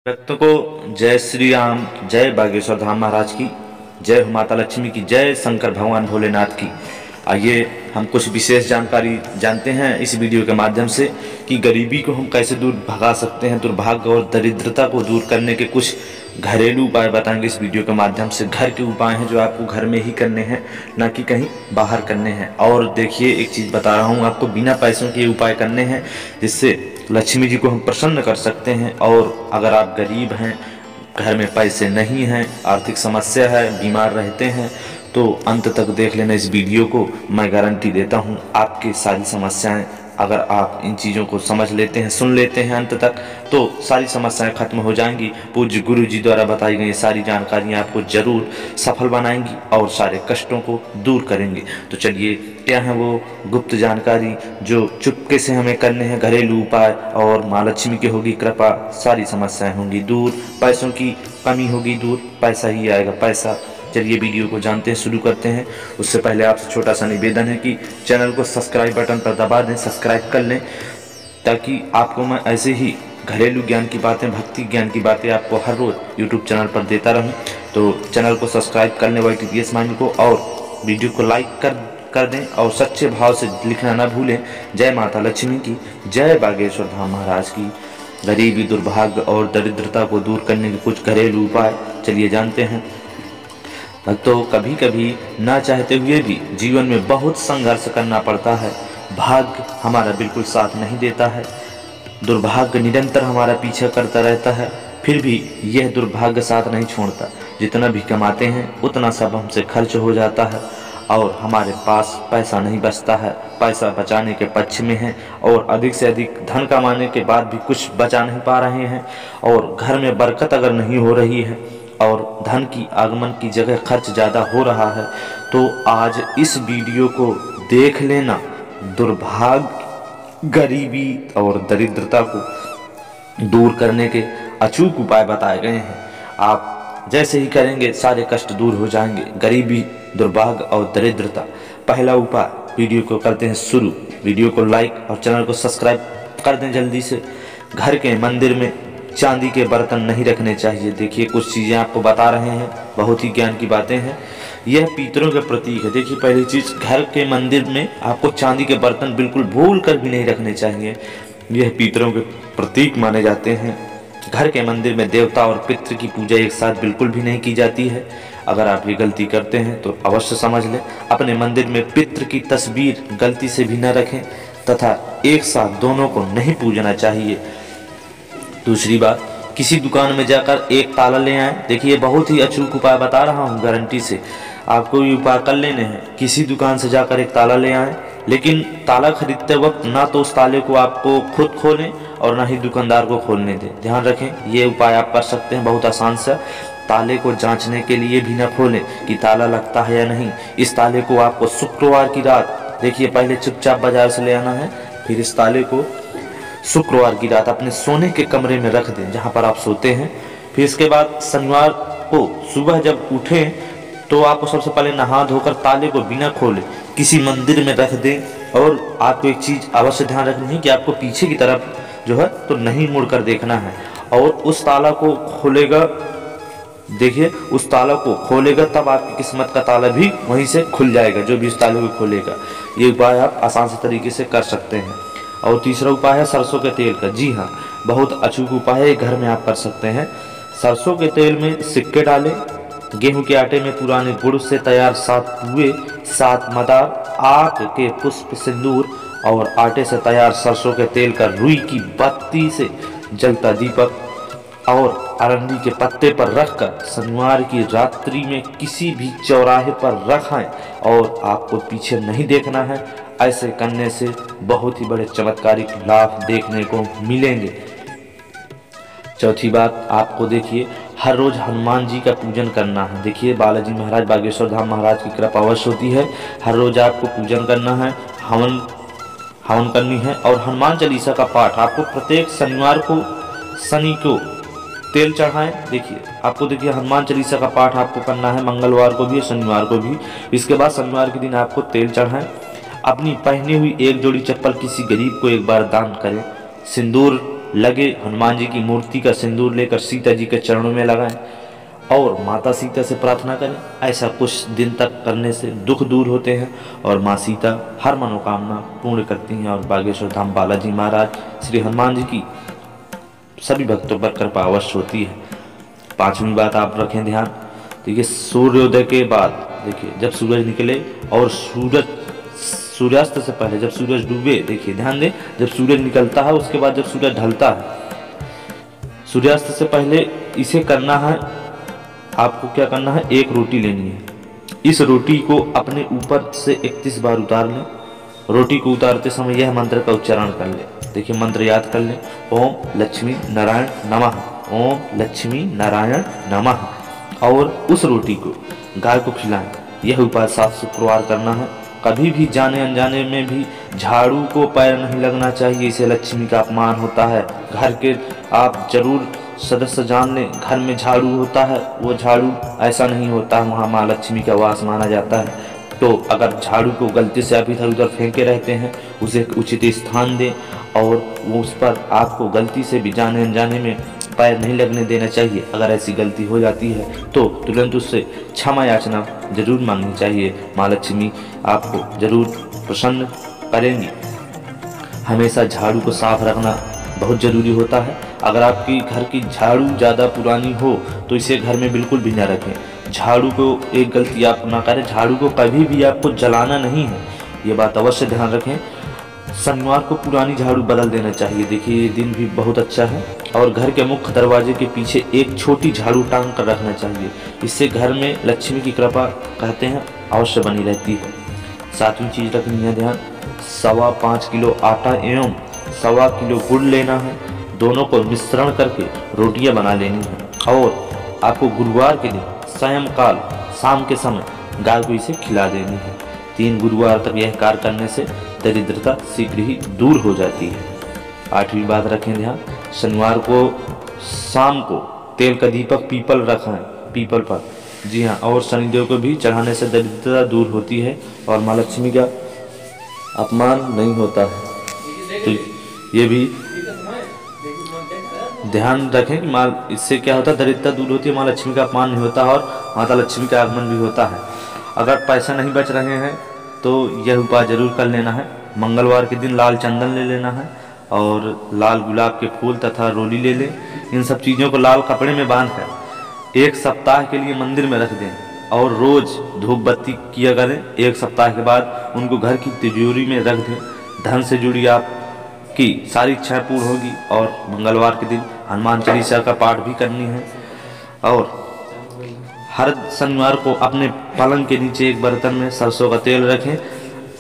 भक्तों को जय श्री राम, जय बागेश्वर धाम महाराज की, जय हो माता लक्ष्मी की, जय शंकर भगवान भोलेनाथ की। आइए हम कुछ विशेष जानकारी जानते हैं इस वीडियो के माध्यम से कि गरीबी को हम कैसे दूर भगा सकते हैं। दुर्भाग्य और दरिद्रता को दूर करने के कुछ घरेलू उपाय बताएंगे इस वीडियो के माध्यम से। घर के उपाय हैं जो आपको घर में ही करने हैं, ना कि कहीं बाहर करने हैं। और देखिए, एक चीज़ बता रहा हूँ आपको, बिना पैसों के उपाय करने हैं जिससे लक्ष्मी जी को हम प्रसन्न कर सकते हैं। और अगर आप गरीब हैं, घर में पैसे नहीं हैं, आर्थिक समस्या है, बीमार रहते हैं, तो अंत तक देख लेना इस वीडियो को। मैं गारंटी देता हूं आपकी सारी समस्याएं, अगर आप इन चीज़ों को समझ लेते हैं, सुन लेते हैं अंत तक, तो सारी समस्याएं खत्म हो जाएंगी। पूज्य गुरु जी द्वारा बताई गई सारी जानकारियां आपको जरूर सफल बनाएंगी और सारे कष्टों को दूर करेंगे। तो चलिए, क्या है वो गुप्त जानकारी जो चुपके से हमें करने हैं, घरेलू उपाय, और माँ लक्ष्मी की होगी कृपा, सारी समस्याएं होंगी दूर, पैसों की कमी होगी दूर, पैसा ही आएगा, पैसा। चलिए वीडियो को जानते हैं, शुरू करते हैं। उससे पहले आपसे छोटा सा निवेदन है कि चैनल को सब्सक्राइब बटन पर दबा दें, सब्सक्राइब कर लें, ताकि आपको मैं ऐसे ही घरेलू ज्ञान की बातें, भक्ति ज्ञान की बातें आपको हर रोज़ यूट्यूब चैनल पर देता रहूं। तो चैनल को सब्सक्राइब करने वाली टीवीएस माइंड को, और वीडियो को लाइक कर दें, और सच्चे भाव से लिखना ना भूलें। जय माता लक्ष्मी की, जय बागेश्वर धाम महाराज की। गरीबी, दुर्भाग्य और दरिद्रता को दूर करने के कुछ घरेलू उपाय चलिए जानते हैं। तो कभी कभी ना चाहते हुए भी जीवन में बहुत संघर्ष करना पड़ता है। भाग्य हमारा बिल्कुल साथ नहीं देता है, दुर्भाग्य निरंतर हमारा पीछा करता रहता है, फिर भी यह दुर्भाग्य साथ नहीं छोड़ता। जितना भी कमाते हैं उतना सब हमसे खर्च हो जाता है और हमारे पास पैसा नहीं बचता है। पैसा बचाने के पक्ष में है और अधिक से अधिक धन कमाने के बाद भी कुछ बचा नहीं पा रहे हैं, और घर में बरकत अगर नहीं हो रही है और धन की आगमन की जगह खर्च ज़्यादा हो रहा है, तो आज इस वीडियो को देख लेना। दुर्भाग्य, गरीबी और दरिद्रता को दूर करने के अचूक उपाय बताए गए हैं। आप जैसे ही करेंगे सारे कष्ट दूर हो जाएंगे, गरीबी, दुर्भाग्य और दरिद्रता। पहला उपाय, वीडियो को करते हैं शुरू। वीडियो को लाइक और चैनल को सब्सक्राइब कर दें जल्दी से। घर के मंदिर में चांदी के बर्तन नहीं रखने चाहिए। देखिए, कुछ चीज़ें आपको बता रहे हैं, बहुत ही ज्ञान की बातें हैं। यह पितरों के प्रतीक है। देखिए, पहली चीज़, घर के मंदिर में आपको चांदी के बर्तन बिल्कुल भूल कर भी नहीं रखने चाहिए। यह पितरों के प्रतीक माने जाते हैं। घर के मंदिर में देवता और पितृ की पूजा एक साथ बिल्कुल भी नहीं की जाती है। अगर आप ये गलती करते हैं तो अवश्य समझ लें। अपने मंदिर में पितृ की तस्वीर गलती से भी न रखें, तथा एक साथ दोनों को नहीं पूजना चाहिए। दूसरी बात, किसी दुकान में जाकर एक ताला ले आएं। देखिए, बहुत ही अचूक उपाय बता रहा हूँ, गारंटी से आपको ये उपाय कर लेने हैं। किसी दुकान से जाकर एक ताला ले आएं, लेकिन ताला खरीदते वक्त ना तो उस ताले को आपको खुद खोलें और ना ही दुकानदार को खोलने दें। ध्यान रखें, ये उपाय आप कर सकते हैं बहुत आसान सा। ताले को जांचने के लिए भी ना खोलें कि ताला लगता है या नहीं। इस ताले को आपको शुक्रवार की रात, देखिए, पहले चुपचाप बाजार से ले आना है, फिर इस ताले को शुक्रवार की रात अपने सोने के कमरे में रख दें जहां पर आप सोते हैं। फिर इसके बाद शनिवार को सुबह जब उठें तो आपको सबसे पहले नहा धोकर ताले को बिना खोले किसी मंदिर में रख दें। और आपको एक चीज़ अवश्य ध्यान रखनी है कि आपको पीछे की तरफ जो है तो नहीं मुड़कर देखना है, और उस ताला को खोलेगा, देखिए, उस ताला को खोलेगा तब आपकी किस्मत का ताला भी वहीं से खुल जाएगा, जो भी उस ताले को खोलेगा। ये उपाय आप आसान से तरीके से कर सकते हैं। और तीसरा उपाय है सरसों के तेल का। जी हाँ, बहुत अचूक उपाय है, घर में आप कर सकते हैं। सरसों के तेल में सिक्के डालें, गेहूं के आटे में पुराने गुड़ से तैयार 7 पुए, 7 मदार, आक के पुष्प, सिंदूर और आटे से तैयार सरसों के तेल का रुई की बत्ती से जलता दीपक और अरंडी के पत्ते पर रखकर शनिवार की रात्रि में किसी भी चौराहे पर रखें, और आपको पीछे नहीं देखना है। ऐसे करने से बहुत ही बड़े चमत्कारिक लाभ देखने को मिलेंगे। चौथी बात, आपको देखिए, हर रोज हनुमान जी का पूजन करना है। देखिए, बालाजी महाराज, बागेश्वर धाम महाराज की कृपा अवश्य होती है। हर रोज आपको पूजन करना है, हवन करनी है, और हनुमान चालीसा का पाठ आपको प्रत्येक शनिवार को, शनि को तेल चढ़ाएं। देखिए, आपको देखिए, हनुमान चालीसा का पाठ आपको करना है मंगलवार को भी, शनिवार को भी। इसके बाद शनिवार के दिन आपको तेल चढ़ाएं। अपनी पहनी हुई एक जोड़ी चप्पल किसी गरीब को एक बार दान करें। सिंदूर लगे हनुमान जी की मूर्ति का सिंदूर लेकर सीता जी के चरणों में लगाएं और माता सीता से प्रार्थना करें। ऐसा कुछ दिन तक करने से दुख दूर होते हैं और माँ सीता हर मनोकामना पूर्ण करती हैं और बागेश्वर धाम बालाजी महाराज श्री हनुमान जी की सभी भक्तों पर कृपा अवश्य होती है। पांचवी बात आप रखें ध्यान, देखिए सूर्योदय के बाद, देखिए जब सूरज निकले और सूर्यास्त से पहले जब सूरज डूबे, देखिए ध्यान दें, जब सूरज निकलता है उसके बाद जब सूरज ढलता है, सूर्यास्त से पहले इसे करना है। आपको क्या करना है, एक रोटी लेनी है। इस रोटी को अपने ऊपर से 31 बार उतार लें। रोटी को उतारते समय यह मंत्र का उच्चारण कर लें। देखिए मंत्र याद कर लें, ओम लक्ष्मी नारायण नमः, ओम लक्ष्मी नारायण नमः। और उस रोटी को गाय को खिलाएं। यह उपाय 7 शुक्रवार करना है। कभी भी जाने अनजाने में भी झाड़ू को पैर नहीं लगना चाहिए, इसे लक्ष्मी का अपमान होता है। घर के आप जरूर सदस्य जान लें, घर में झाड़ू होता है, वो झाड़ू ऐसा नहीं होता, वहाँ माँ लक्ष्मी का वास माना जाता है। तो अगर झाड़ू को गलती से आप इधर उधर फेंके रहते हैं, उसे उचित स्थान दें और वो उस पर आपको गलती से भी जाने अनजाने में पैर नहीं लगने देना चाहिए। अगर ऐसी गलती हो जाती है तो तुरंत उससे क्षमा याचना जरूर मांगनी चाहिए। माँ लक्ष्मी आपको जरूर प्रसन्न करेंगी। हमेशा झाड़ू को साफ रखना बहुत ज़रूरी होता है। अगर आपकी घर की झाड़ू ज़्यादा पुरानी हो तो इसे घर में बिल्कुल भी न रखें। झाड़ू को एक गलती आप ना करें, झाड़ू को कभी भी आपको जलाना नहीं है, ये बात अवश्य ध्यान रखें। शनिवार को पुरानी झाड़ू बदल देना चाहिए। देखिए ये दिन भी बहुत अच्छा है। और घर के मुख्य दरवाजे के पीछे एक छोटी झाड़ू टांग कर रखना चाहिए। इससे घर में लक्ष्मी की कृपा कहते हैं अवश्य बनी रहती है। 7वीं चीज़ रखनी है ध्यान, 5.25 किलो आटा एवं 1.25 किलो गुड़ लेना है। दोनों को मिश्रण करके रोटियां बना लेनी है और आपको गुरुवार के दिन सायंकाल शाम के समय गाय को इसे खिला देनी है। 3 गुरुवार तक यह कार्य करने से दरिद्रता शीघ्र ही दूर हो जाती है। 8वीं बात रखें ध्यान, शनिवार को शाम को तेल का दीपक पीपल रखें, पीपल पर, जी हाँ, और शनिदेव को भी चढ़ाने से दरिद्रता दूर होती है और माँ लक्ष्मी का अपमान नहीं होता है। तो ये भी ध्यान रखें कि माँ, इससे क्या होता है, दरिद्रता दूर होती है, माँ लक्ष्मी का अपमान नहीं होता और माता लक्ष्मी का आगमन भी होता है। अगर पैसा नहीं बच रहे हैं तो यह उपाय जरूर कर लेना है। मंगलवार के दिन लाल चंदन ले लेना है और लाल गुलाब के फूल तथा रोली ले लें। इन सब चीज़ों को लाल कपड़े में बांधकर 1 सप्ताह के लिए मंदिर में रख दें और रोज़ धूप बत्ती किया करें। 1 सप्ताह के बाद उनको घर की तिजोरी में रख दें। धन से जुड़ी आपकी सारी इच्छाएं पूर्ण होगी। और मंगलवार के दिन हनुमान चालीसा का पाठ भी करनी है। और हर शनिवार को अपने पलंग के नीचे एक बर्तन में सरसों का तेल रखें।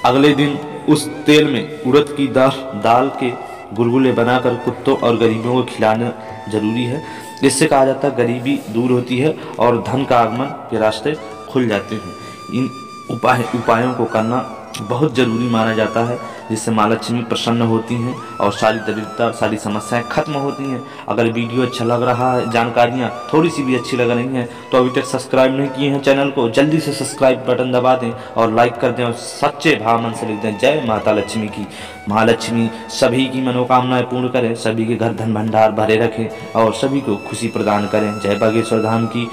अगले दिन उस तेल में उड़द की दाल के गुलगुले बनाकर कुत्तों और गरीबों को खिलाना जरूरी है। इससे कहा जाता है गरीबी दूर होती है और धन का आगमन के रास्ते खुल जाते हैं। इन उपायों को करना बहुत ज़रूरी माना जाता है, जिससे माँ लक्ष्मी प्रसन्न होती हैं और सारी दरिद्रता, सारी समस्याएं खत्म होती हैं। अगर वीडियो अच्छा लग रहा है, जानकारियाँ थोड़ी सी भी अच्छी लग रही हैं तो अभी तक सब्सक्राइब नहीं किए हैं चैनल को, जल्दी से सब्सक्राइब बटन दबा दें और लाइक कर दें और सच्चे भाव मन से लिख दें जय माता लक्ष्मी की। माँ लक्ष्मी सभी की मनोकामनाएं पूर्ण करें, सभी के घर धन भंडार भरे रखें और सभी को खुशी प्रदान करें। जय बागेश्वर धाम की।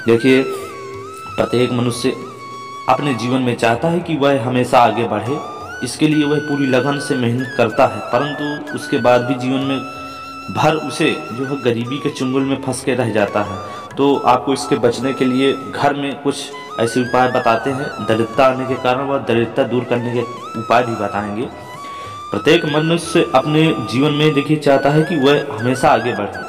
देखिए प्रत्येक मनुष्य अपने जीवन में चाहता है कि वह हमेशा आगे बढ़े, इसके लिए वह पूरी लगन से मेहनत करता है, परंतु उसके बाद भी जीवन में भर उसे जो है गरीबी के चुंगल में फंस के रह जाता है। तो आपको इसके बचने के लिए घर में कुछ ऐसे उपाय बताते हैं। दरिद्रता आने के कारण वह दरिद्रता दूर करने के उपाय भी बताएंगे। प्रत्येक मनुष्य अपने जीवन में देखिए चाहता है कि वह हमेशा आगे बढ़े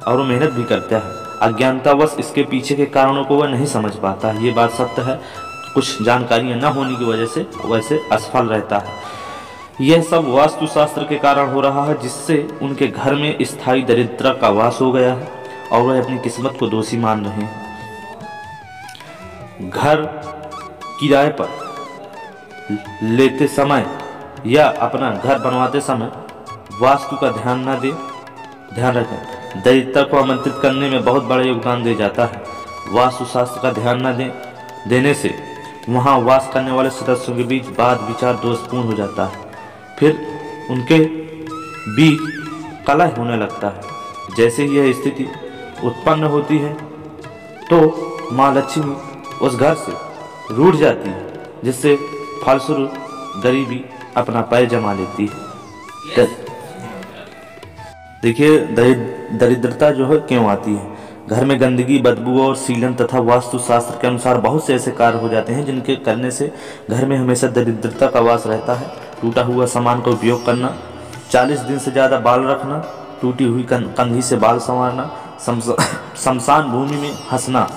और वो मेहनत भी करता है। अज्ञानतावश इसके पीछे के कारणों को वह नहीं समझ पाता है, ये बात सत्य है। कुछ जानकारियाँ न होने की वजह से वैसे असफल रहता है। यह सब वास्तुशास्त्र के कारण हो रहा है, जिससे उनके घर में स्थायी दरिद्रता का वास हो गया है और वह अपनी किस्मत को दोषी मान रहे हैं। घर किराए पर लेते समय या अपना घर बनवाते समय वास्तु का ध्यान न दें, ध्यान रखें। दरिद्रता को आमंत्रित करने में बहुत बड़ा योगदान दिया जाता है। वास्तुशास्त्र का ध्यान न देने से वहाँ वास करने वाले सदस्यों के बीच वाद विचार दोषपूर्ण हो जाता है। फिर उनके बीच कलह होने लगता है। जैसे ही यह स्थिति उत्पन्न होती है तो माँ लक्ष्मी उस घर से रूठ जाती है, जिससे फलस्वरूप गरीबी अपना पैर जमा लेती है। देखिए दरिद्रता जो है क्यों आती है। घर में गंदगी, बदबू और सीलन तथा वास्तु शास्त्र के अनुसार बहुत से ऐसे कार्य हो जाते हैं जिनके करने से घर में हमेशा दरिद्रता का वास रहता है। टूटा हुआ सामान का उपयोग करना, 40 दिन से ज़्यादा बाल रखना, टूटी हुई कंघी से बाल संवारना, शमशान भूमि में हंसना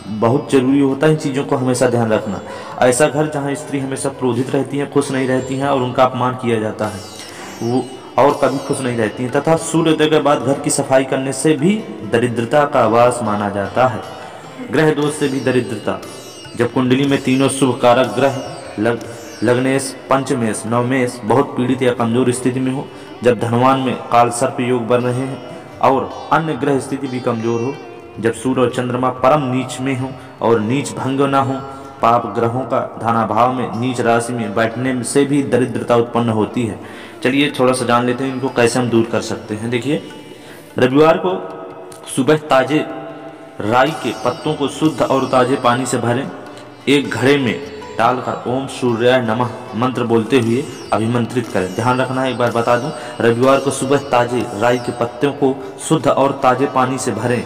बहुत जरूरी होता है। इन चीज़ों को हमेशा ध्यान रखना। ऐसा घर जहाँ स्त्री हमेशा क्रोधित रहती हैं, खुश नहीं रहती हैं और उनका अपमान किया जाता है, वो और कभी खुश नहीं रहती हैं, तथा सूर्योदय के बाद घर की सफाई करने से भी दरिद्रता का आवास माना जाता है। ग्रह दोष से भी दरिद्रता, जब कुंडली में तीनों शुभ कारक ग्रह लग्नेश, पंचमेश, नवमेश बहुत पीड़ित या कमजोर स्थिति में हो, जब धनवान में काल सर्प योग बन रहे हैं और अन्य ग्रह स्थिति भी कमजोर हो, जब सूर्य और चंद्रमा परम नीच में हो और नीच भंग न हो, पाप ग्रहों का धनाभाव में नीच राशि में बैठने से भी दरिद्रता उत्पन्न होती है। चलिए थोड़ा सा जान लेते हैं इनको कैसे हम दूर कर सकते हैं। देखिए, रविवार को सुबह ताजे राई के पत्तों को शुद्ध और ताजे पानी से भरें, एक घड़े में डालकर ओम सूर्याय नमः मंत्र बोलते हुए अभिमंत्रित करें। ध्यान रखना है, एक बार बता दूं, रविवार को सुबह ताजे राई के पत्तों को शुद्ध और ताजे पानी से भरे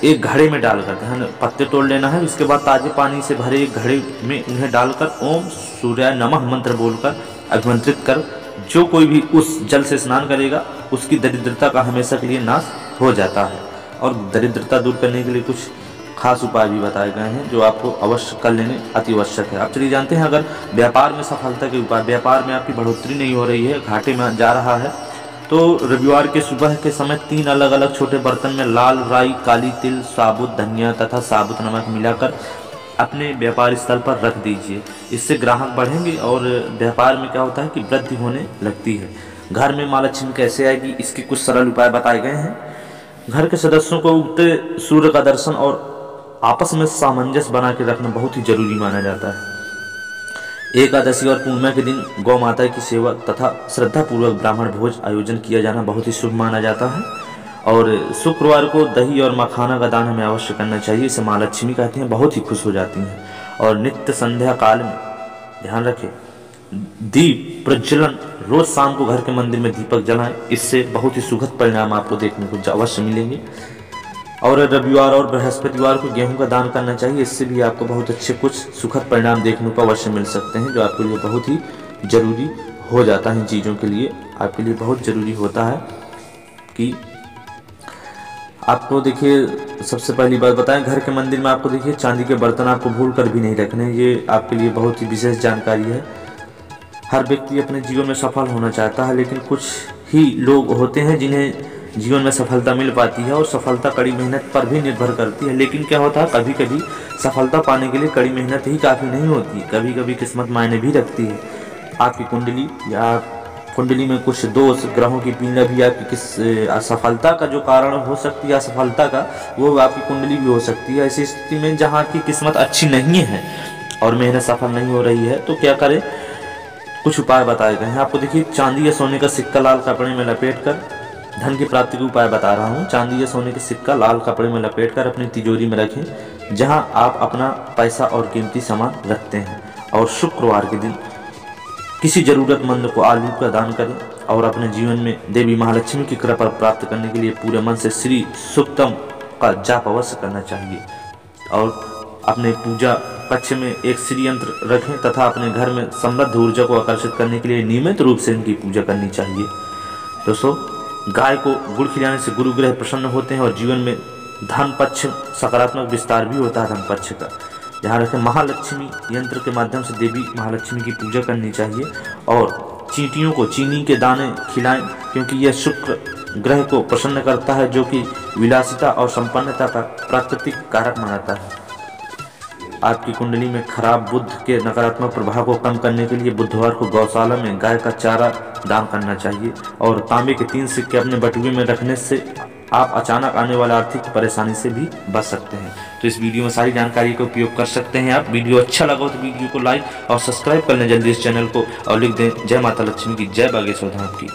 एक घड़े में डालकर, ध्यान, पत्ते तोड़ लेना है। इसके बाद ताजे पानी से भरे एक घड़े में उन्हें डालकर ओम सूर्याय नमः मंत्र बोलकर अभिमंत्रित कर जो कोई भी उस जल से स्नान करेगा उसकी दरिद्रता का हमेशा के लिए नाश हो जाता है। और दरिद्रता दूर करने के लिए कुछ खास उपाय भी बताए गए हैं जो आपको अवश्य कर लेने अति आवश्यक है। आप चलिए जानते हैं, अगर व्यापार में सफलता के उपाय, व्यापार में आपकी बढ़ोतरी नहीं हो रही है, घाटे में जा रहा है, तो रविवार के सुबह के समय 3 अलग अलग छोटे बर्तन में लाल राई, काली तिल, साबुत धनिया तथा साबुत नमक मिलाकर अपने व्यापार स्थल पर रख दीजिए। इससे ग्राहक बढ़ेंगे और व्यापार में क्या होता है कि वृद्धि होने लगती है। घर में माँ लक्ष्मी कैसे आएगी, इसके कुछ सरल उपाय बताए गए हैं। घर के सदस्यों को उगते सूर्य का दर्शन और आपस में सामंजस्य बना के रखना बहुत ही जरूरी माना जाता है। एकादशी और पूर्णिमा के दिन गौ माता की सेवा तथा श्रद्धा पूर्वक ब्राह्मण भोज आयोजन किया जाना बहुत ही शुभ माना जाता है। और शुक्रवार को दही और मखाना का दान हमें अवश्य करना चाहिए, इसे माँ लक्ष्मी कहते हैं, बहुत ही खुश हो जाती हैं। और नित्य संध्या काल में ध्यान रखें, दीप प्रज्वलन, रोज शाम को घर के मंदिर में दीपक जलाएं, इससे बहुत ही सुखद परिणाम आपको देखने को अवश्य मिलेंगे। और रविवार और बृहस्पतिवार को गेहूं का दान करना चाहिए, इससे भी आपको बहुत अच्छे कुछ सुखद परिणाम देखने को अवश्य मिल सकते हैं, जो आपके लिए बहुत ही जरूरी हो जाता है। इन चीज़ों के लिए आपके लिए बहुत ज़रूरी होता है कि आपको, देखिए, सबसे पहली बात बताएं, घर के मंदिर में आपको देखिए चांदी के बर्तन आपको भूल कर भी नहीं रखने, ये आपके लिए बहुत ही विशेष जानकारी है। हर व्यक्ति अपने जीवन में सफल होना चाहता है, लेकिन कुछ ही लोग होते हैं जिन्हें जीवन में सफलता मिल पाती है और सफलता कड़ी मेहनत पर भी निर्भर करती है। लेकिन क्या होता है, कभी कभी सफलता पाने के लिए कड़ी मेहनत ही काफ़ी नहीं होती, कभी कभी किस्मत मायने भी रखती है। आपकी कुंडली या कुंडली में कुछ दोष, ग्रहों की पीड़ा भी आपकी किस असफलता का जो कारण हो सकती है, असफलता का, वो आपकी कुंडली भी हो सकती है। ऐसी स्थिति में जहाँ की किस्मत अच्छी नहीं है और मेहनत सफल नहीं हो रही है, तो क्या करें, कुछ उपाय बताए गए हैं आपको। देखिए, चांदी या सोने का सिक्का लाल कपड़े में लपेट कर, धन की प्राप्ति के उपाय बता रहा हूँ। चांदी या सोने के सिक्का लाल कपड़े में लपेटकर अपनी तिजोरी में रखें जहां आप अपना पैसा और कीमती सामान रखते हैं। और शुक्रवार के दिन किसी जरूरतमंद को आलू का दान करें और अपने जीवन में देवी महालक्ष्मी की कृपा प्राप्त करने के लिए पूरे मन से श्री सूक्तम का जाप अवश्य करना चाहिए। और अपने पूजा कक्ष में एक श्री यंत्र रखें तथा अपने घर में समृद्ध ऊर्जा को आकर्षित करने के लिए नियमित रूप से इनकी पूजा करनी चाहिए। दोस्तों, गाय को गुड़ खिलाने से गुरु ग्रह प्रसन्न होते हैं और जीवन में धन पक्ष सकारात्मक विस्तार भी होता है। धन पक्ष का ध्यान रखें। महालक्ष्मी यंत्र के माध्यम से देवी महालक्ष्मी की पूजा करनी चाहिए और चींटियों को चीनी के दाने खिलाएं, क्योंकि यह शुक्र ग्रह को प्रसन्न करता है, जो कि विलासिता और संपन्नता का प्राकृतिक कारक मानता है। आपकी कुंडली में खराब बुध के नकारात्मक प्रभाव को कम करने के लिए बुधवार को गौशाला में गाय का चारा दान करना चाहिए। और तांबे के 3 सिक्के अपने बटुए में रखने से आप अचानक आने वाला आर्थिक परेशानी से भी बच सकते हैं। तो इस वीडियो में सारी जानकारी का उपयोग कर सकते हैं आप। वीडियो अच्छा लगा तो वीडियो को लाइक और सब्सक्राइब कर लें जल्दी इस चैनल को और लिख दें जय माता लक्ष्मी की, जय बागेश्वर धाम की।